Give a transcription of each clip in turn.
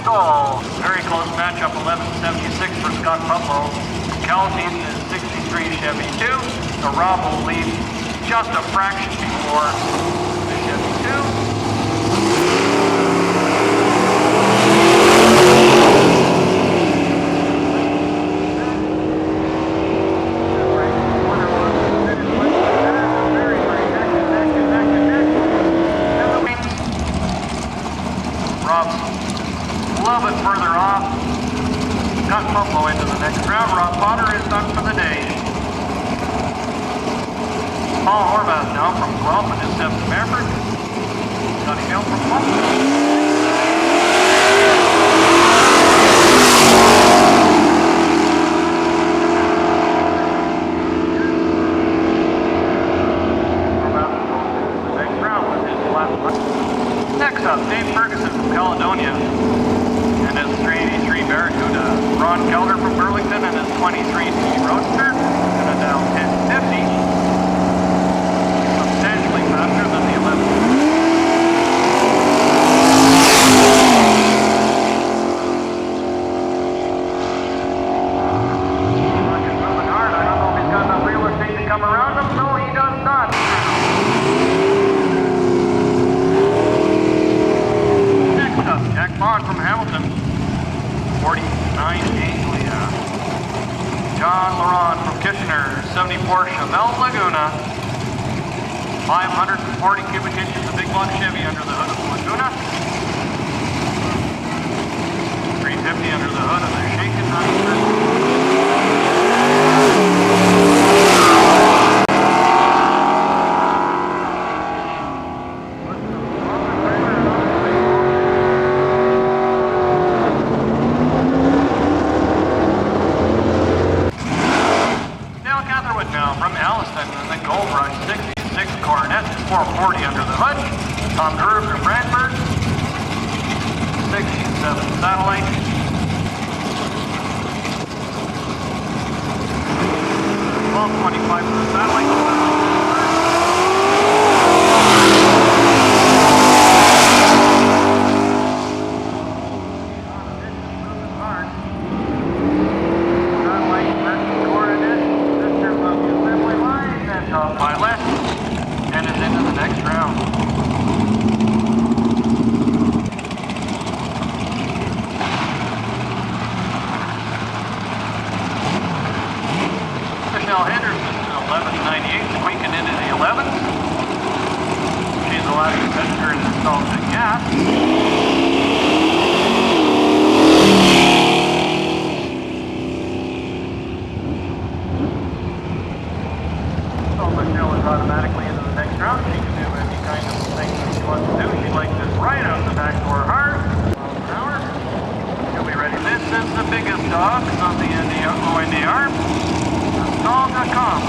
stall. Very close matchup, 1176 for Scott Putlow. Calhoun is 63 Chevy 2. The Rob will lead just a fraction before the Chevy 2. A little bit further off. Got Buffalo into the next round. Rob Potter is done for the day. Paul Horvath now from 12th and his 7th Maverick. Johnny Hill from 12th. Next up, Dave Ferguson from Caledonia and his 383 Barracuda. Ron Kelder from Burlington and his 23T Roadster and a Dow 1050. Substantially faster than the 11. He's moving hard. I don't know if he's got enough real estate to come around him. No, he does not. Jack Bond from Hamilton, 49 Anglia. John Laurent from Kitchener, 74 Chevelle Laguna. 540 cubic inches of big block Chevy under the hood of the Laguna. 350 under the hood of the Shaken Running. Now from Alliston in the Gold Rush 66 Coronet, 440 under the hood. Tom Drew from Brantford, 67 Satellite. $12.25 for the Satellite. By left and is into the next round. Michelle Henderson, 1198, squeaking into the 11th. She's the last competitor in the Salted Gas. Automatically into the next round. She can do any kind of thing that she wants to do. She likes this right out the back door hard. She'll be ready. This is the biggest dogs on the ONDR. Stall.com.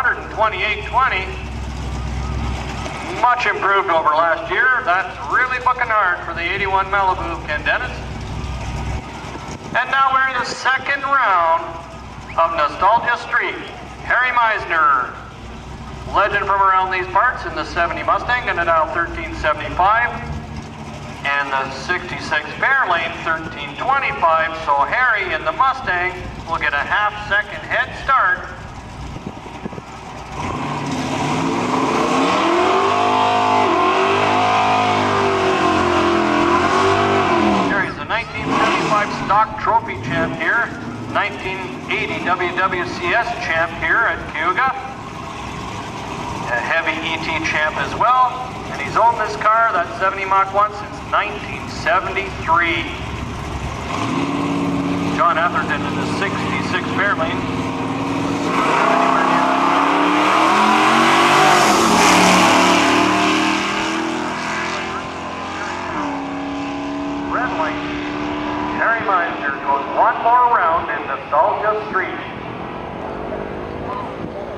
128.20. Much improved over last year. That's really booking hard for the 81 Malibu, Ken Dennis. And now we're in the second round of Nostalgia Street. Harry Meisner, legend from around these parts, in the 70 Mustang, gonna dial 1375. And the 66 Fairlane, 1325. So Harry in the Mustang will get a half-second head start. Harry's a 1975 stock trophy champ here, 1980 WWCS champ here at Cayuga, a heavy ET champ as well, and he's owned this car, that 70 Mach 1, since 1973. John Atherton in the 66 Fairlane. Red light. Harry Meisner goes one more round in Nostalgia Street.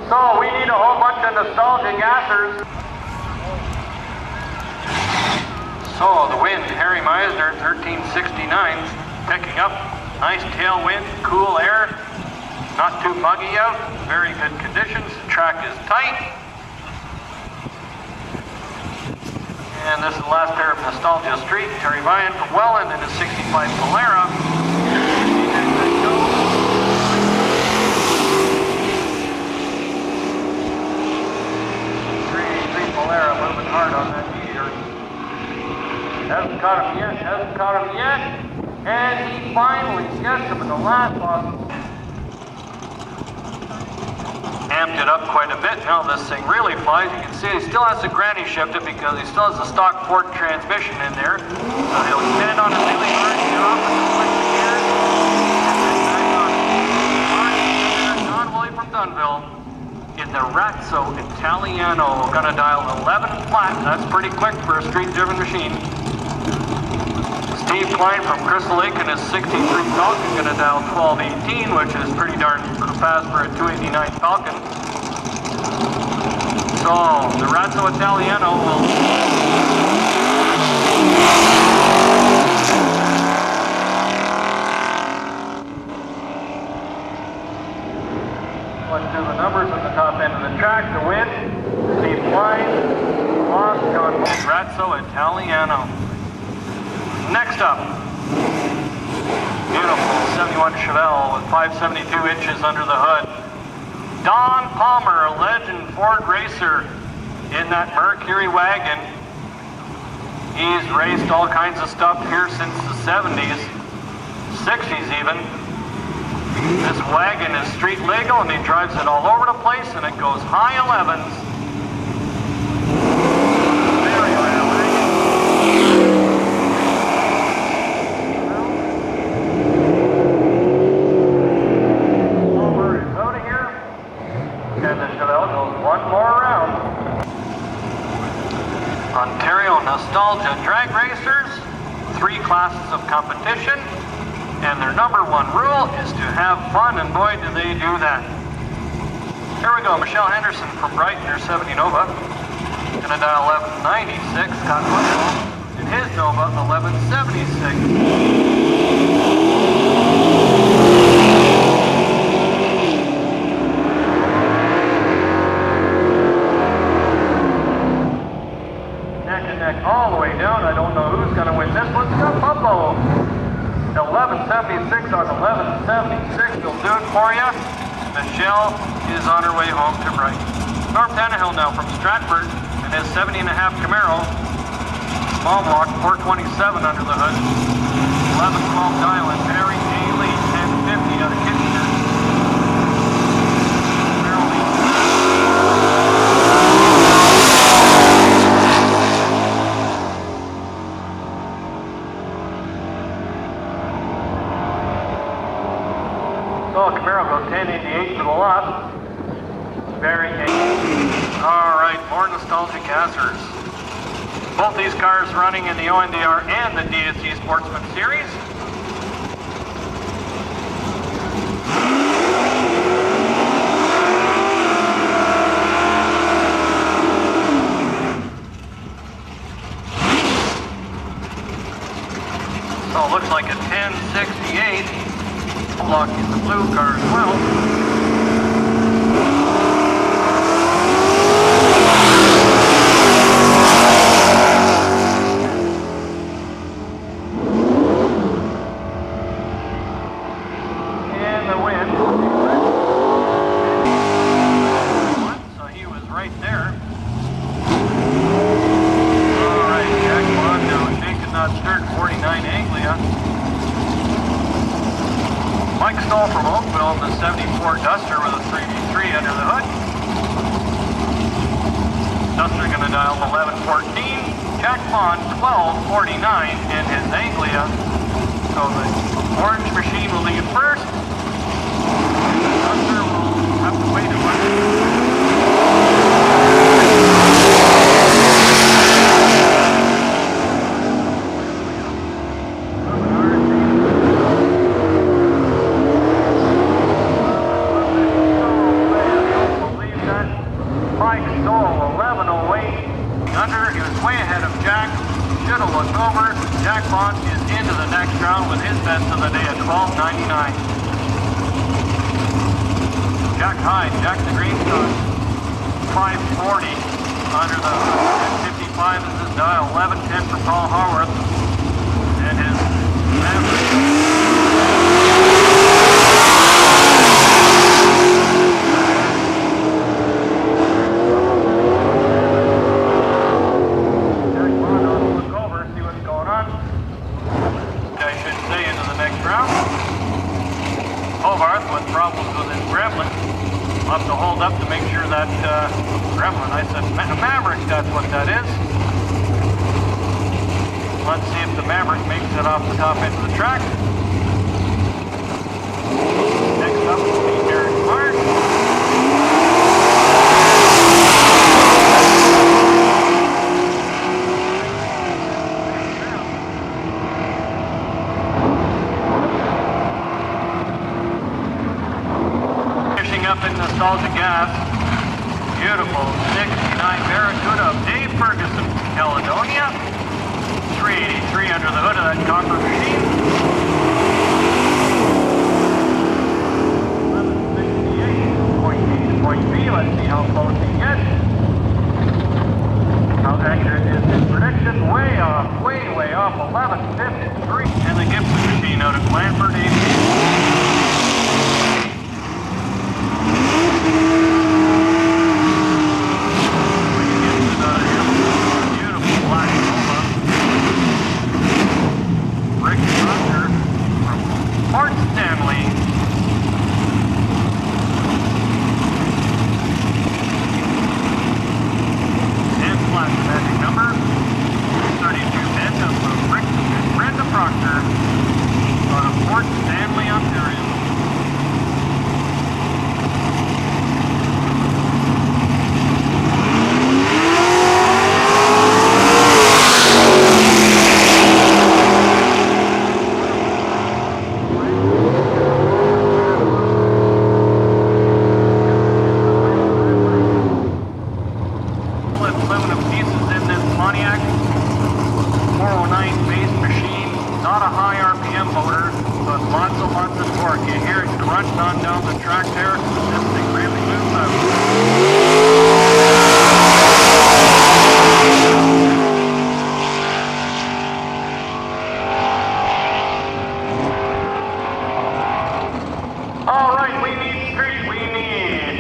So we need a whole bunch of nostalgia gassers. So the wind, Harry Meisner, 1369, picking up. Nice tailwind, cool air, not too muggy out, very good conditions. The track is tight. And this is the last pair of Nostalgia Street. Terry Vian from Welland in his 65 Polara. Three Polara moving hard on that meter. Hasn't caught him yet, hasn't caught him yet. And he finally gets him in the last possible. Amped it up quite a bit. Now this thing really flies. You can see he still has to granny shift it because he still has a stock Ford transmission in there. So he'll spin it on a really hard, get off and switch the gears. And then back on it. John Willie from Dunville in the Razzo Italiano. Gonna dial 11 flat. That's pretty quick for a street-driven machine. Steve Klein from Crystal Lake in his 63 Falcon, gonna dial 1218, which is pretty darn fast for a 289 Falcon. So, the Razzo Italiano will... Let's do the numbers at the top end of the track. The win, Steve Klein, lost John Razzo Italiano. Next up, beautiful 71 Chevelle with 572 inches under the hood. Don Palmer, a legend Ford racer in that Mercury wagon. He's raced all kinds of stuff here since the 70s, 60s even. This wagon is street legal and he drives it all over the place and it goes high 11s. Very rare wagon. And the Chevelle goes one more round. Ontario Nostalgia Drag Racers, 3 classes of competition, and their number one rule is to have fun, and boy do they do that. Here we go, Michelle Henderson from Brighton, her 70 Nova, gonna dial 1196, Scott Russell in his Nova 1176. All the way down. I don't know who's going to win this one. Scott Pablo. 1176 on 1176 will do it for you. Michelle is on her way home to Brighton. Norm Tannehill now from Stratford and his 70.5 Camaro. Small block, 427 under the hood. 1112 dial and Barry A. Lee, 1050 out of Kitchener. So Camaro goes 1088 for the lot. Very all right, more nostalgic gassers. Both these cars running in the ONDR and the DSC Sportsman Series. Jack Bond 1249 in his Anglia. So the orange machine will leave first. Thunder will have to wait a minute. He was way ahead of Jack. Should have looked over. Jack Bond is into the next round with his best of the day at 12.99. Jack Hyde, Jack the Greenstone, 540 under the 55 is his dial. 11.10 for Paul Haworth and his Maverick. With problems with his gremlin. I'll have to hold up to make sure that gremlin, I said Maverick, that's what that is. Let's see if the Maverick makes it off the top end of the track. Next up will be Derek Clark. Up in Nostalgia Gas, beautiful 69 Barracuda of Dave Ferguson, Caledonia, 383 under the hood of that copper machine. 1168, point B, let's see how close he gets. How accurate is his prediction? Way off, way off, 1153. And the Gibson machine out of Glanford,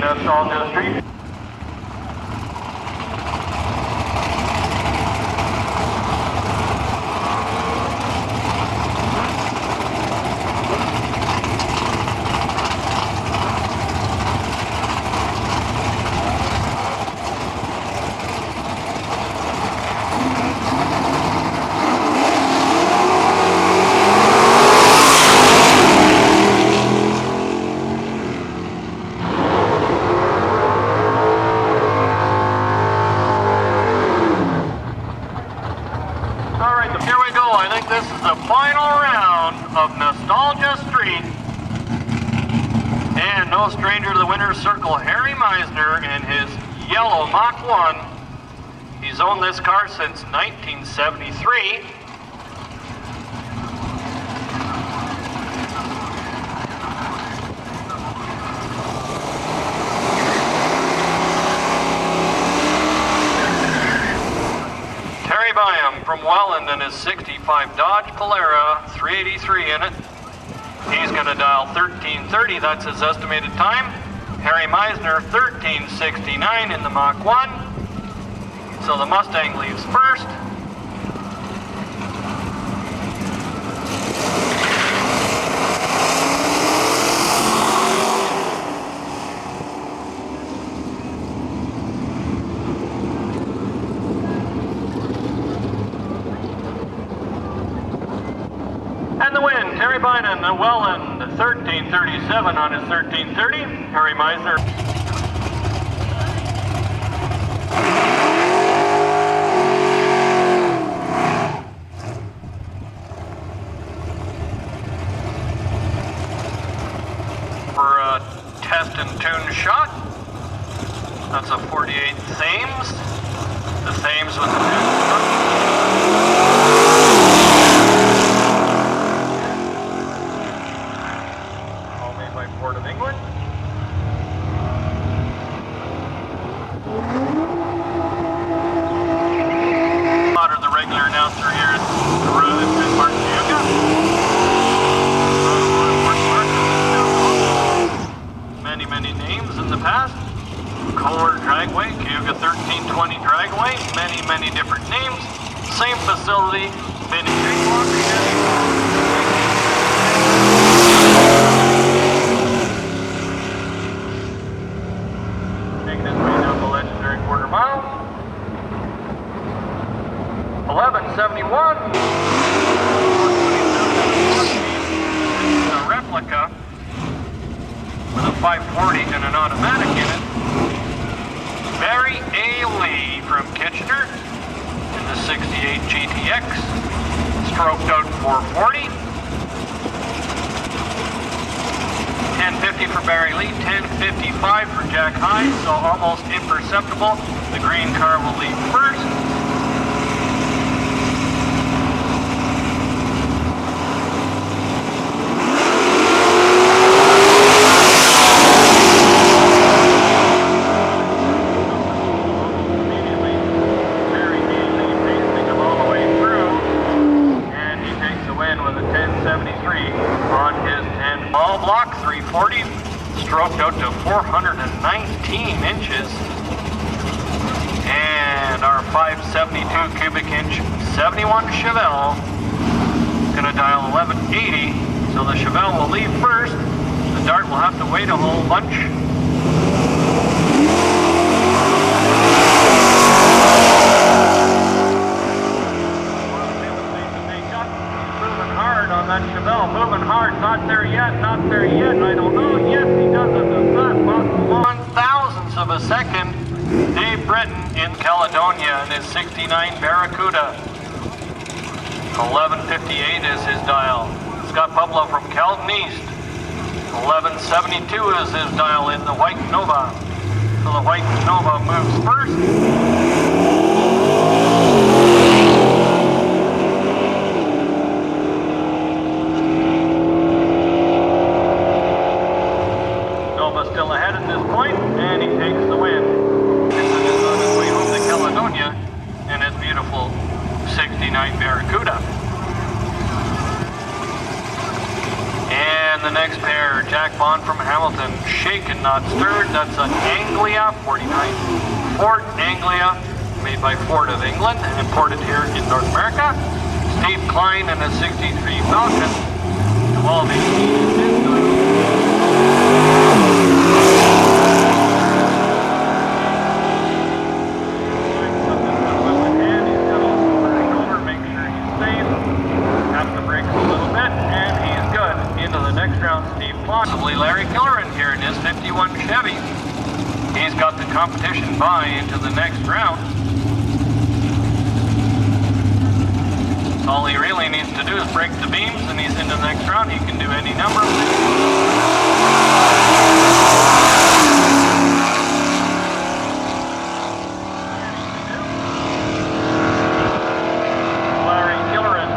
Nostalgia Street. This is the final round of Nostalgia Street. And no stranger to the winner's circle, Harry Meisner in his yellow Mach 1. He's owned this car since 1973. From Welland and his 65 Dodge Polara, 383 in it. He's going to dial 1330, that's his estimated time. Harry Meisner, 1369 in the Mach 1. So the Mustang leaves first. Gary Bynum, the Welland, 1337 on his 1330. Harry Meisner. For a test and tune shot. That's a 48 Thames. The Thames with the tune shot. All made by Port of England. Potter, the regular announcer here at Denmark, Cayuga. Many names in the past. Kohler Dragway, Cayuga 1320 Dragway, many different names. Same facility, been making his way down the legendary quarter mile. 1171. A replica with a 540 and an automatic in it. Barry A. Lee from Kitchener in the 68 GTX, stroked out 440. 1050 for Barry Lee, 1055 for Jack Hyde, so almost imperceptible. The green car will leave first. Stroked out to 419 inches, and our 572 cubic inch 71 Chevelle is going to dial 1180, so the Chevelle will leave first. The Dart will have to wait a whole bunch. Moving hard on that Chevelle, moving hard, not there yet, I don't know. Yes, he does it. That's possible. 1,000ths of a second. Dave Breton in Caledonia in his 69 Barracuda. 1158 is his dial. Scott Pablo from Calton East. 1172 is his dial in the White Nova. So the White Nova moves first. Still ahead at this point, and he takes the win. This is on his way home to Caledonia in his beautiful 69 Barracuda. And the next pair, Jack Bond from Hamilton, shaken not stirred. That's an Anglia 49 Ford Anglia, made by Ford of England and imported here in North America. Steve Klein in a 63 Falcon. All these possibly Larry Killoran here in his 51 Chevy. He's got the competition by into the next round. All he really needs to do is break the beams and he's into the next round. He can do any number of things. Larry Killoran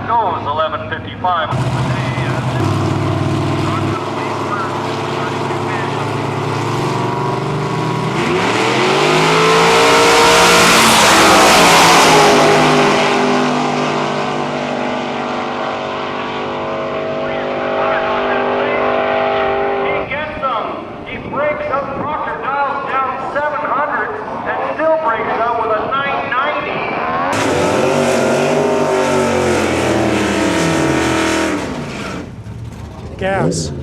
goes 1155. Gas.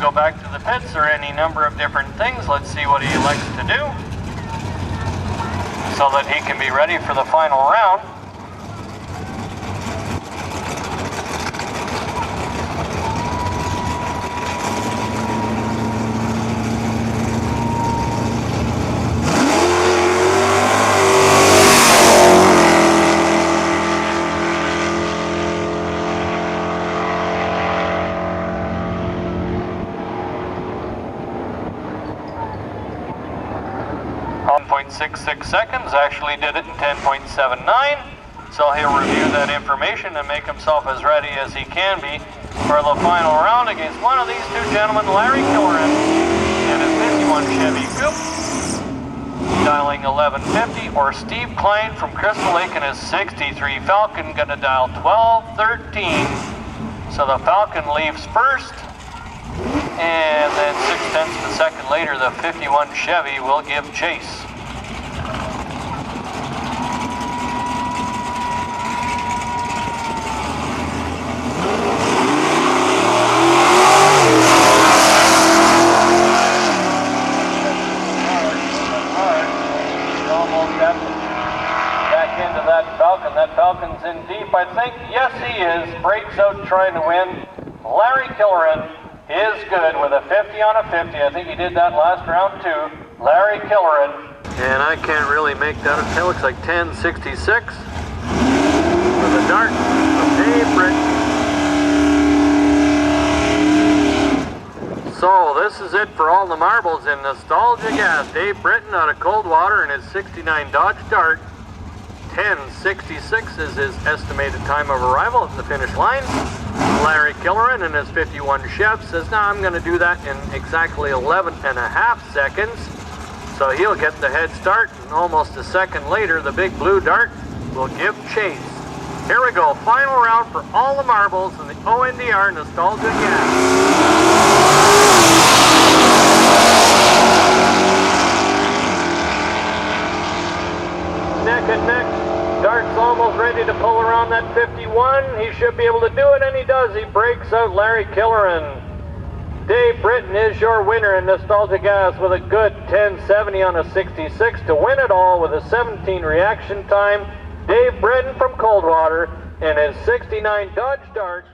go back to the pits or any number of different things. Let's see what he elects to do so that he can be ready for the final round. .66 seconds, actually did it in 10.79, so he'll review that information and make himself as ready as he can be for the final round against one of these two gentlemen, Larry Killeran and his 51 Chevy Coupe, dialing 1150, or Steve Klein from Crystal Lake and his 63 Falcon, gonna dial 1213. So the Falcon leaves first, and then 0.6 of a second later, the 51 Chevy will give chase. Almost got back into that Falcon. That Falcon's in deep, I think. Yes, he is. Breaks out trying to win. Larry Killeran is good with a 50 on a 50. I think he did that last round too. Larry Killeran. And I can't really make that. It looks like 1066 for the dart of Dave Britton. So this is it for all the marbles in Nostalgia Gas. Dave Britton out of Coldwater in his 69 Dodge Dart. 1066 is his estimated time of arrival at the finish line. Larry Killeran in his 51 Chev says, now I'm going to do that in exactly 11.5 seconds. So he'll get the head start, and almost a second later, the big blue dart will give chase. Here we go, final round for all the marbles in the ONDR Nostalgia Gas. Neck and neck. Dart's almost ready to pull around that 51. He should be able to do it, and he does. He breaks out Larry Killeran. Dave Britton is your winner in Nostalgia Gas with a good 1070 on a 66 to win it all with a 17 reaction time. Dave Britton from Coldwater in his 69 Dodge Dart.